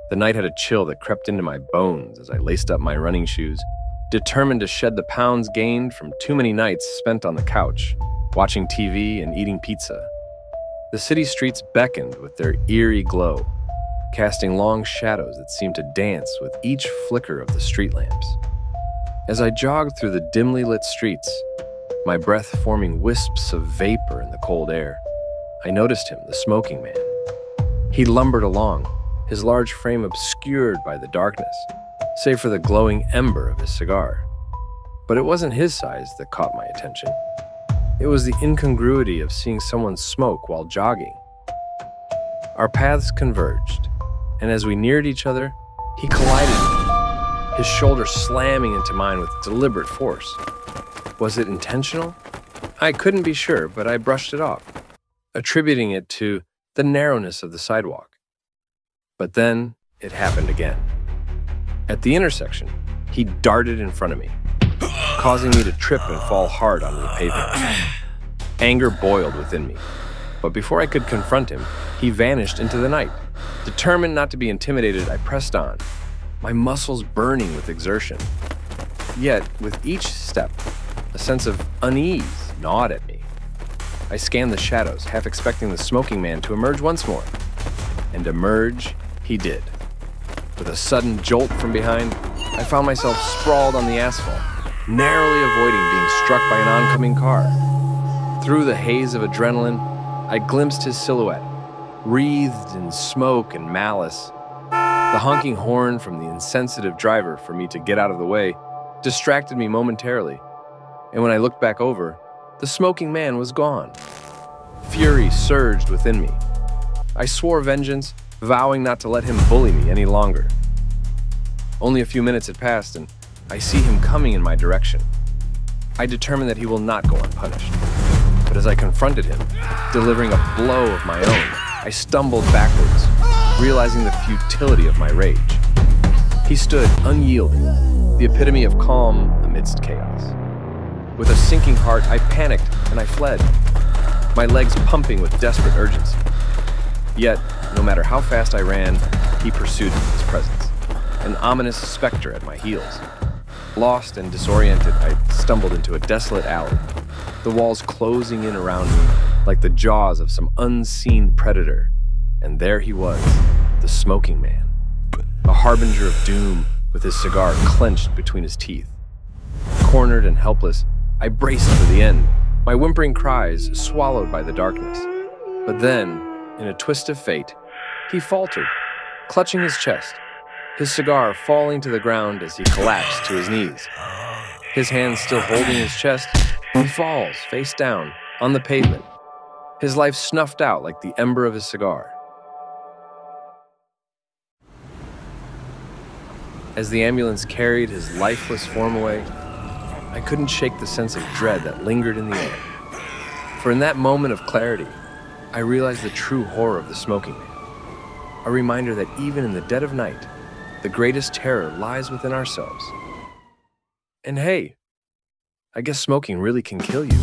The night had a chill that crept into my bones as I laced up my running shoes, determined to shed the pounds gained from too many nights spent on the couch, watching TV and eating pizza. The city streets beckoned with their eerie glow, casting long shadows that seemed to dance with each flicker of the street lamps. As I jogged through the dimly lit streets, my breath forming wisps of vapor in the cold air, I noticed him, the smoking man. He lumbered along, his large frame obscured by the darkness, save for the glowing ember of his cigar. But it wasn't his size that caught my attention. It was the incongruity of seeing someone smoke while jogging. Our paths converged, and as we neared each other, he collided with me, his shoulder slamming into mine with deliberate force. Was it intentional? I couldn't be sure, but I brushed it off, attributing it to the narrowness of the sidewalk. But then it happened again. At the intersection, he darted in front of me, causing me to trip and fall hard onto the pavement. Anger boiled within me, but before I could confront him, he vanished into the night. Determined not to be intimidated, I pressed on, my muscles burning with exertion. Yet, with each step, a sense of unease gnawed at me. I scanned the shadows, half expecting the smoking man to emerge once more. And emerge he did. With a sudden jolt from behind, I found myself sprawled on the asphalt, narrowly avoiding being struck by an oncoming car. Through the haze of adrenaline, I glimpsed his silhouette, wreathed in smoke and malice. The honking horn from the insensitive driver for me to get out of the way distracted me momentarily, and when I looked back over, the smoking man was gone. Fury surged within me. I swore vengeance, vowing not to let him bully me any longer. Only a few minutes had passed, and I see him coming in my direction. I determined that he will not go unpunished. But as I confronted him, delivering a blow of my own, I stumbled backwards, realizing the futility of my rage. He stood unyielding, the epitome of calm amidst chaos. With a sinking heart, I panicked and I fled, my legs pumping with desperate urgency. Yet, no matter how fast I ran, he pursued me with his presence, an ominous specter at my heels. Lost and disoriented, I stumbled into a desolate alley, the walls closing in around me like the jaws of some unseen predator. And there he was, the smoking man, a harbinger of doom with his cigar clenched between his teeth. Cornered and helpless, I braced for the end, my whimpering cries swallowed by the darkness. But then, in a twist of fate, he faltered, clutching his chest, his cigar falling to the ground as he collapsed to his knees. His hands still holding his chest, he falls, face down, on the pavement, his life snuffed out like the ember of his cigar. As the ambulance carried his lifeless form away, I couldn't shake the sense of dread that lingered in the air. For in that moment of clarity, I realized the true horror of the smoking man. A reminder that even in the dead of night, the greatest terror lies within ourselves. And hey, I guess smoking really can kill you.